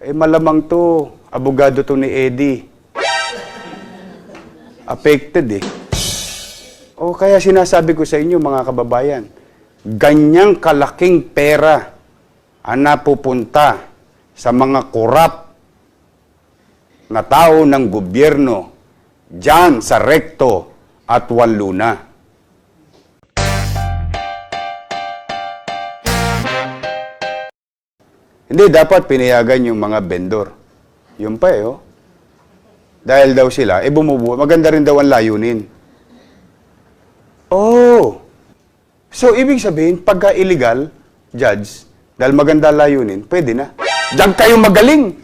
Malamang to, abogado to ni Eddie. Affected eh. O kaya sinasabi ko sa inyo mga kababayan, ganyang kalaking pera ang napupunta sa mga korap na tao ng gobyerno dyan sa Recto at Juan Luna. Hindi dapat pinayagan yung mga vendor. Yun pa eh, oh. Dahil daw sila, bumubuo. Maganda rin daw ang layunin. Oh! So, ibig sabihin, pagka illegal, judge, dahil maganda layunin, pwede na. Diyan kayo magaling!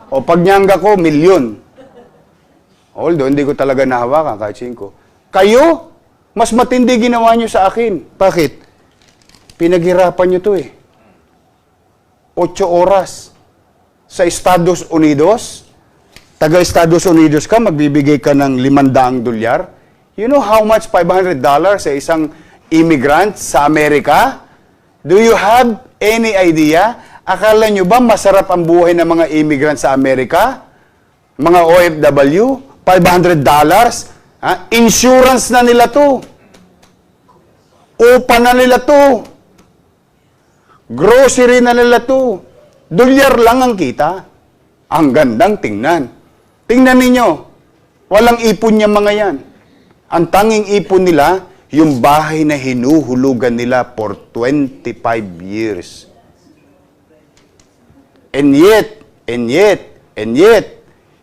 O pagnyangga ko, 1,000,000. Although, hindi ko talaga nahawakan kahit 5. Kayo, mas matindi ginawa nyo sa akin. Bakit? Pinaghirapan nyo to eh. 8 oras. Sa Estados Unidos, taga Estados Unidos ka, magbibigay ka ng $500. You know how much $500 sa isang immigrant sa Amerika? Do you have any idea? Akala nyo ba masarap ang buhay ng mga immigrant sa Amerika? Mga OFW? $500? Insurance na nila to. Upa na nila to. Grocery na nila to. $1 lang ang kita. Ang gandang tingnan. Tingnan ninyo. Walang ipon niya mga yan. Ang tanging ipon nila, yung bahay na hinuhulugan nila for 25 years. And yet,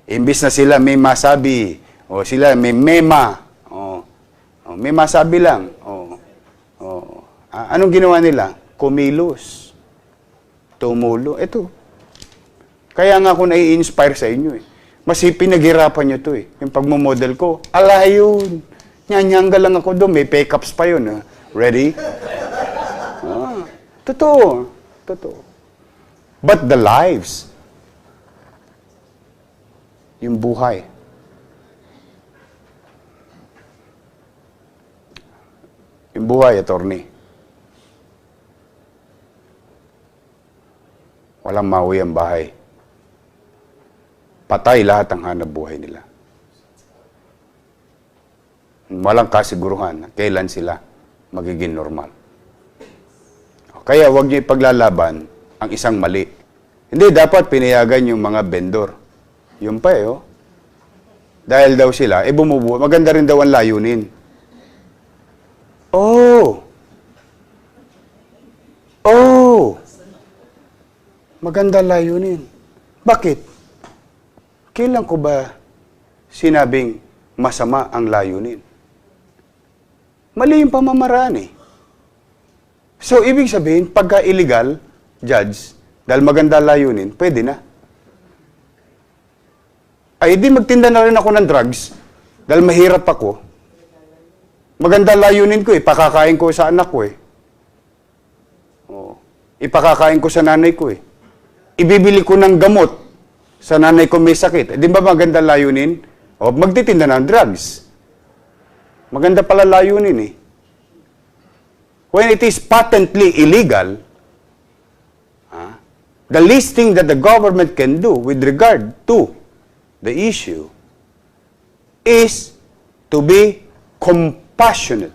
imbis na sila may masabi, o sila may mema, may masabi lang, anong ginawa nila? Kumilos. Tumulo. Ito. Kaya nga ako nai-inspire sa inyo eh. Mas pinaghirapan nyo to eh. Yung pagmamodel ko, yun. Nyanyangga lang ako doon. May pay-ups pa yun. Ha? Ready? Totoo. Totoo. But the lives, yung buhay, attorney, walang mauwi ang bahay. Patay lahat ang hanap buhay nila. Walang kasiguruhan kailan sila magiging normal. Kaya huwag niyo ipaglalaban ang isang mali. Hindi dapat pinayagan yung mga vendor. Yun pa eh, oh. Dahil daw sila, bumubuo. Maganda rin daw ang layunin. Oh! Maganda layunin. Bakit? Kailan ko ba sinabing masama ang layunin? Mali yung pamamaraan eh. So, ibig sabihin, pagka illegal, judge, dahil maganda layunin, pwede na. Di magtinda na rin ako ng drugs, dahil mahirap ako. Maganda layunin ko eh, pakakain ko sa anak ko eh. Ipakakain ko sa nanay ko eh. Ibibili ko ng gamot sa nanay ko may sakit. Di ba maganda layunin? Magtitinda ng drugs. Maganda pala layunin eh. When it is patently illegal, the least thing that the government can do with regard to the issue is to be compassionate.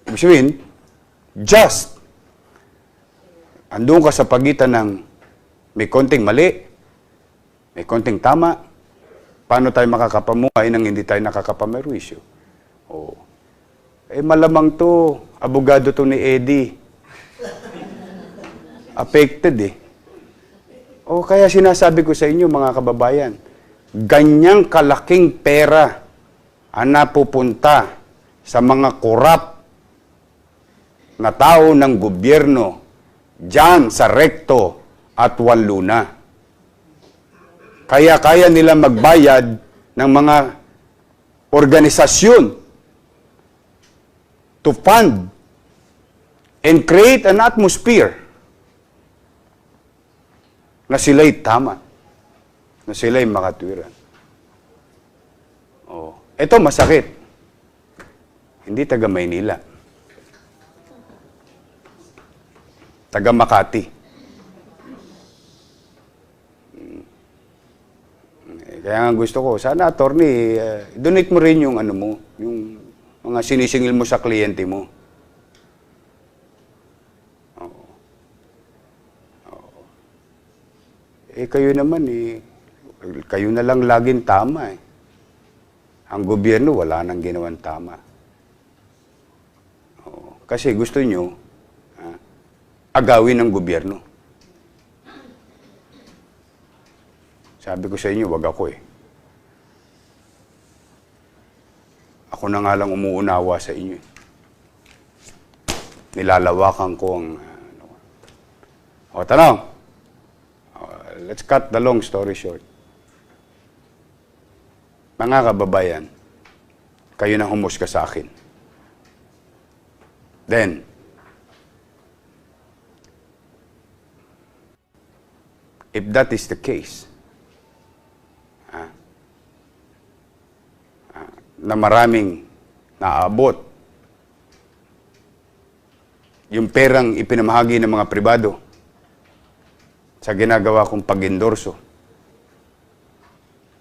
Ibig sabihin, just. Andun ka sa pagitan ng may konting mali, may konting tama. Paano tayo makakapamuhay nang hindi tayo nakakapamerwisyo? Malamang to, abogado to ni Eddie. Affected eh. Kaya sinasabi ko sa inyo mga kababayan, ganyang kalaking pera ang napupunta sa mga korap na tao ng gobyerno dyan sa Recto at Juan Luna. Kaya nila magbayad ng mga organisasyon to fund and create an atmosphere na sila'y tama, na sila'y makatwiran. Ito masakit. Hindi taga Maynila. taga Makati. Kaya nga gusto ko, sana attorney, donate mo rin yung ano mo, yung mga sinisingil mo sa kliyente mo. Kayo naman kayo na lang laging tama eh. Ang gobyerno wala nang ginawang tama. Kasi gusto nyo agawin ng gobyerno. Sabi ko sa inyo, wag ako eh. Ako na nga lang umuunawa sa inyo. Nilalawakan ko ang... tanong. Let's cut the long story short. Mga kababayan, kayo na humusga sa akin. Then, if that is the case, na maraming naaabot yung perang ipinamahagi ng mga pribado sa ginagawa kong pag-endorso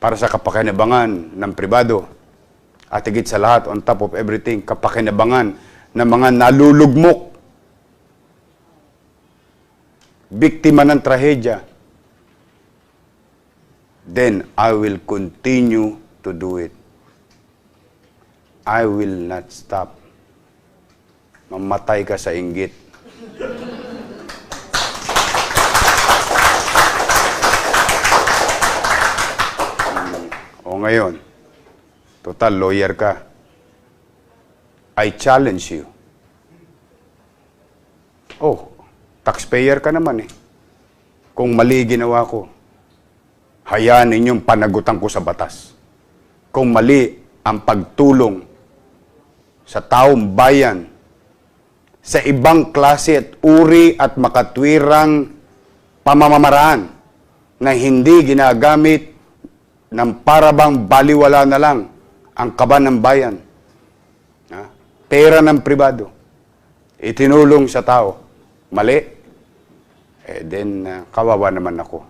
para sa kapakinabangan ng pribado at higit sa lahat, on top of everything, kapakinabangan ng mga nalulugmok, biktima ng trahedya, then I will continue to do it. I will not stop. Mamatay ka sa inggit. O ngayon, total lawyer ka. I challenge you. Oh, taxpayer ka naman eh. Kung mali ginawa ko, hayaan ninyong panagutan ko sa batas. Kung mali ang pagtulong sa taong bayan sa ibang klase at uri at makatwirang pamamaraan na hindi ginagamit ng parabang baliwala na lang ang kaban ng bayan. Pera ng pribado. Itinulong sa tao. Mali. Then, kawawa naman ako.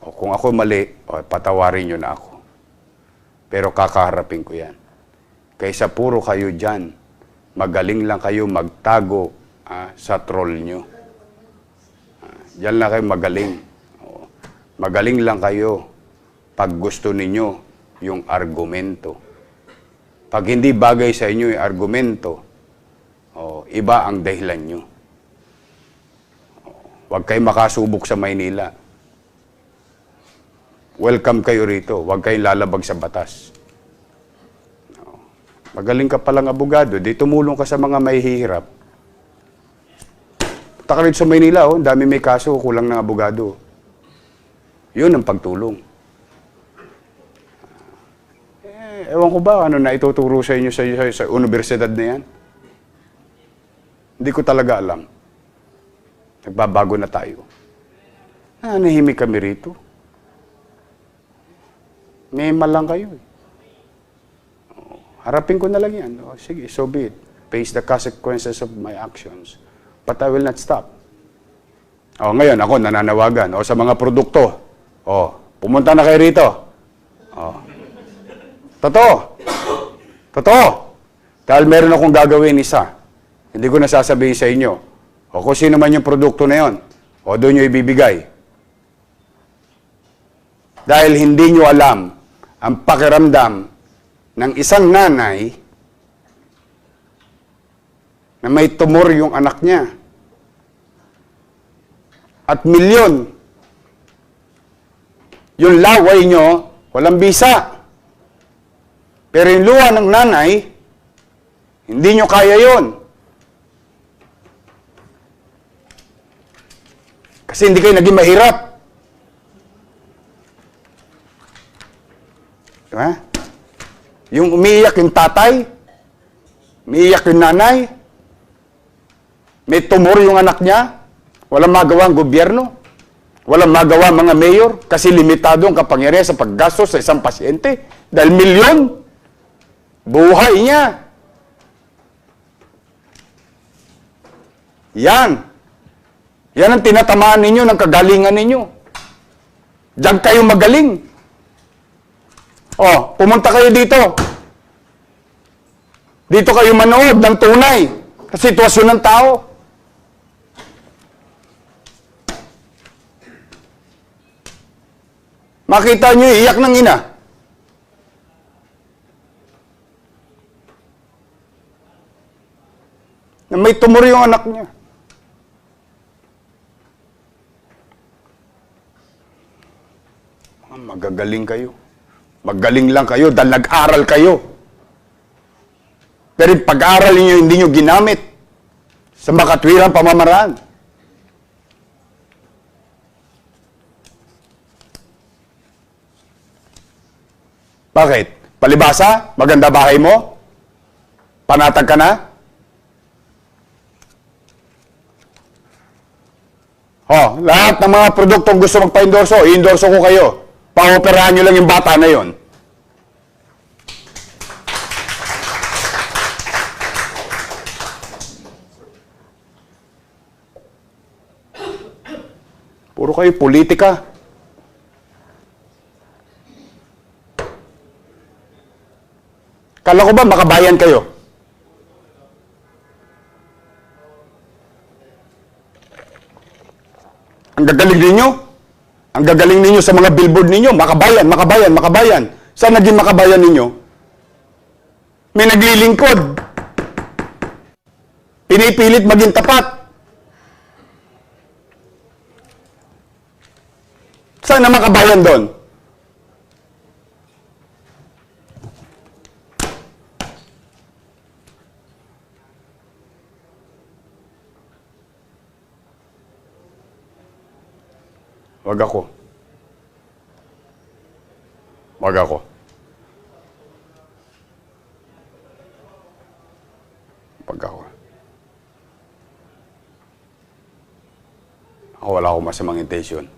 O, kung ako mali, patawarin nyo na ako. Pero kakaharapin ko yan. Kaysa puro kayo dyan, magaling lang kayo magtago sa troll nyo. Diyan lang kayo magaling. Magaling lang kayo pag gusto ninyo yung argumento. Pag hindi bagay sa inyo yung argumento, iba ang dahilan nyo. Huwag kayo makasubok sa Maynila. Welcome kayo rito. Huwag kayong lalabag sa batas. Magaling ka palang abogado, di tumulong ka sa mga mahihirap. Punta ka rin sa Maynila, dami may kaso, kulang ng abogado. Yun ang pagtulong. Ewan ko ba, ano na ituturo sa inyo sa universidad na yan? Hindi ko talaga alam. Nagbabago na tayo. Nanahimik kami rito. May malang kayo eh. Harapin ko na lang yan. Sige, so be it. Face the consequences of my actions. But I will not stop. Ngayon, ako nananawagan. Sa mga produkto. Pumunta na kayo rito. Totoo. Totoo. Dahil meron akong gagawin isa. Hindi ko nasasabihin sa inyo. Kung sino man yung produkto na yon, doon nyo ibibigay. Dahil hindi nyo alam ang pakiramdam ng isang nanay na may tumor yung anak niya. At milyon. Yung laway nyo, walang bisa. Pero yung luha ng nanay, hindi nyo kaya yon. Kasi hindi kayo naging mahirap. Diba? Yung umiiyak yung tatay, umiiyak yung nanay, may tumor yung anak niya, walang magawa ang gobyerno, walang magawa ang mga mayor, kasi limitado ang kapangyarihan sa paggastos sa isang pasyente. Dahil milyon, buhay niya. Yan Yan ang tinatamaan ninyo ng kagalingan ninyo. Diyan kayo magaling. Oh, pumunta kayo dito. Dito kayo manood ng tunay sa sitwasyon ng tao. Makita nyo, iyak ng ina. Na may tumor yung anak niya. Magagaling kayo. Magaling lang kayo dahil nag-aral kayo. Pero yung pag-aral niyo hindi niyo ginamit sa makatwirang pamamaraan. Bakit? Palibasa? Maganda bahay mo? Panatag ka na? Oh, lahat ng mga produktong gusto magpa-endorso, i-endorso ko kayo. Pang-operahan nyo lang yung bata na yon. Puro kayo politika. Kala ko ba makabayan kayo? Ang gagaling ninyo? Ang gagaling ninyo sa mga billboard ninyo, makabayan, makabayan, makabayan. Saan naging makabayan ninyo? May naglilingkod. Pinipilit maging tapat. Saan na makabayan doon? Wag ako. Wag ako. Wag ako. Ako wala akong masamang intention.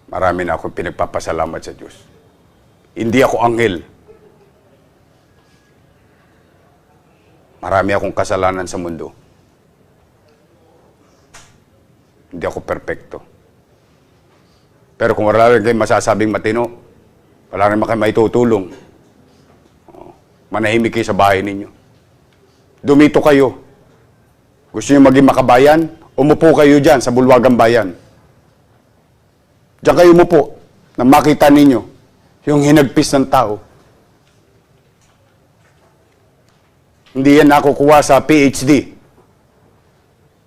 Marami na akong pinagpapasalamat sa Diyos. Hindi ako anghel. Marami akong kasalanan sa mundo. Hindi ako perpekto. Pero kung wala rin kayo masasabing matino, wala rin kayo maitutulong, manahimik kayo sa bahay ninyo. Dumito kayo. Gusto nyo maging makabayan? Umupo kayo dyan sa bulwagang bayan. Diyan kayo umupo na makita ninyo yung hinagpis ng tao. Hindi yan nakukuha sa PhD.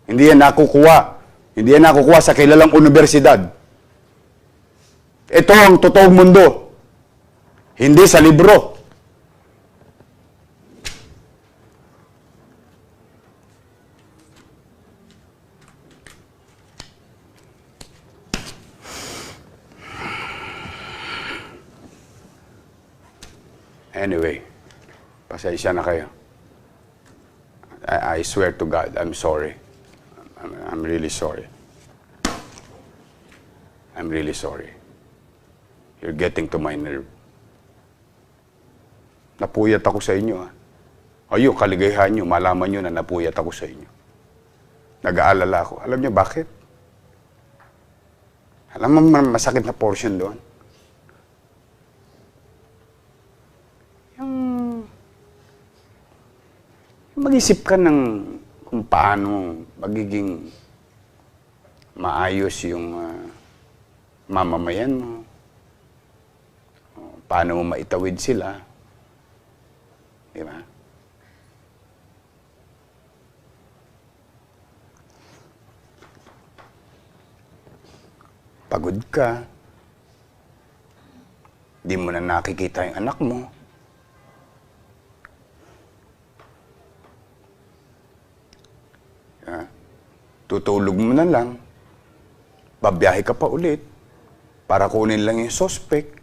Hindi yan nakukuha sa kilalang universidad. Ito ang totoong mundo. Hindi sa libro. Anyway, pasensya na kayo. I swear to God, I'm sorry. I'm really sorry. I'm really sorry. You're getting to my nerve. Napuyat ako sa inyo, ha? Ayun, kaligayahan nyo, malaman nyo na napuyat ako sa inyo. Nag-aalala ako. Alam nyo bakit? Alam mo masakit na portion doon? Yung mag-isip ka ng kung paano magiging maayos yung mamamayan mo. Paano mo maitawid sila. Di ba? Pagod ka. Di mo na nakikita yung anak mo. Tutulog mo na lang, babiyahe ka pa ulit, para kunin lang yung suspect.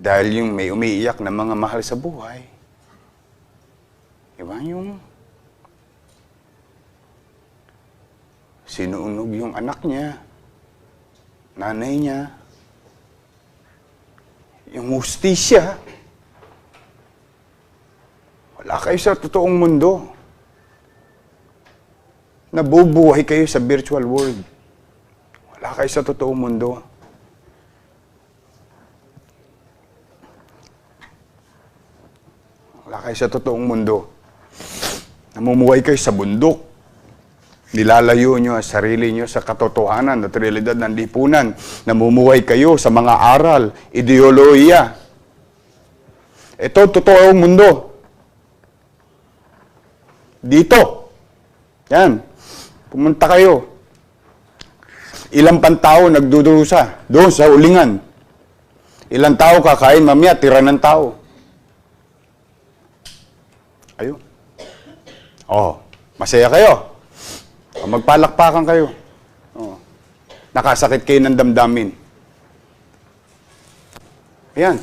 Dahil yung may umiiyak na mga mahal sa buhay. Diba yung sinuunog yung anak niya, nanay niya, yung hustisya. Wala kayo sa totoong mundo. Nabubuhay kayo sa virtual world. Wala kayo sa totoong mundo. Wala kayo sa totoong mundo. Namumuhay kayo sa bundok. Nilalayo nyo ang sarili nyo sa katotohanan at realidad ng lipunan. Namumuhay kayo sa mga aral, ideolohiya. Ito, totoong mundo. Dito. Yan. Pumunta kayo. Ilang pantao nagdudurusa doon sa ulingan. Ilang tao kakain mamaya, tira ng tao. Ayun. Oh, masaya kayo. Magpalakpakan kayo. Oh. Nakasakit kayo ng damdamin. Ayan.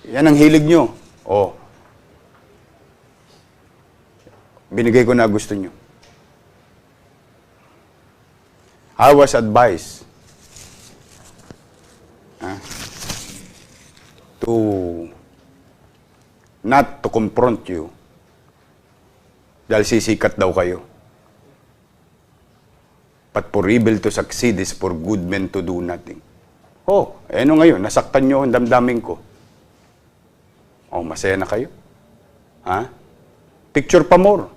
Yan ang hilig nyo. Oh. Binigay ko na gusto nyo. I was advised to not to confront you dahil sisikat daw kayo. But for evil to succeed is for good men to do nothing. Oh, ano ngayon? Nasaktan nyo ang damdamin ko. Oh, masaya na kayo? Ha? Picture pa more.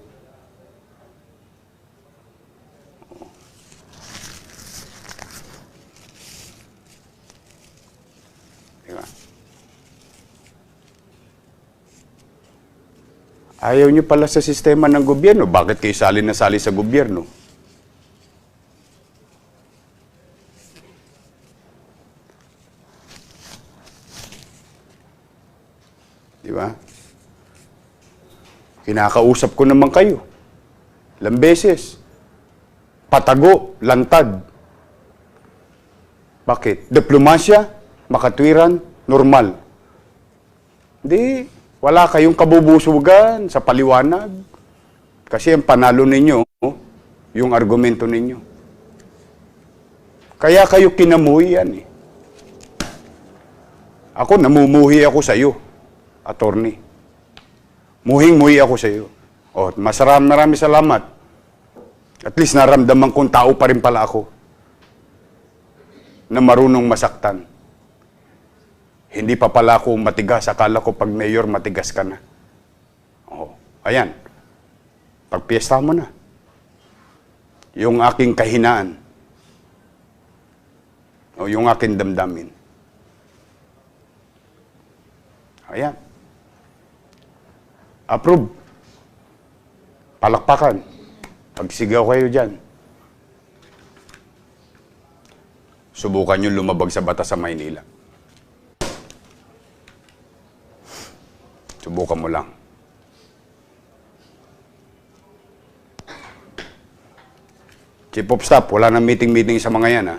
Diba? Ayaw nyo pala sa sistema ng gobyerno. Bakit kayo sali na sali sa gobyerno? Di ba? Kinakausap ko naman kayo. Ilang beses. Patago, lantad. Bakit? Diplomasya, makatwiran, normal. Hindi, wala kayong kabubusugan sa paliwanag. Kasi ang panalo ninyo, yung argumento ninyo. Kaya kayo kinamuhi yan eh. Ako, namumuhi ako sa iyo. Attorney. Muhing-muhi ako sa iyo. Oh, marami salamat. At least naramdaman kong tao pa rin pala ako na marunong masaktan. Hindi pa pala ako matigas. Akala ko pag mayor, matigas ka na. Oh, ayan. Pagpiesta mo na. Yung aking kahinaan. O yung aking damdamin. Ayan. Approve. Palakpakan. Pagsigaw kayo dyan. Subukan nyo lumabag sa batas sa Maynila. Subukan mo lang. Chief of Staff, wala nang meeting sa mga yan, ha?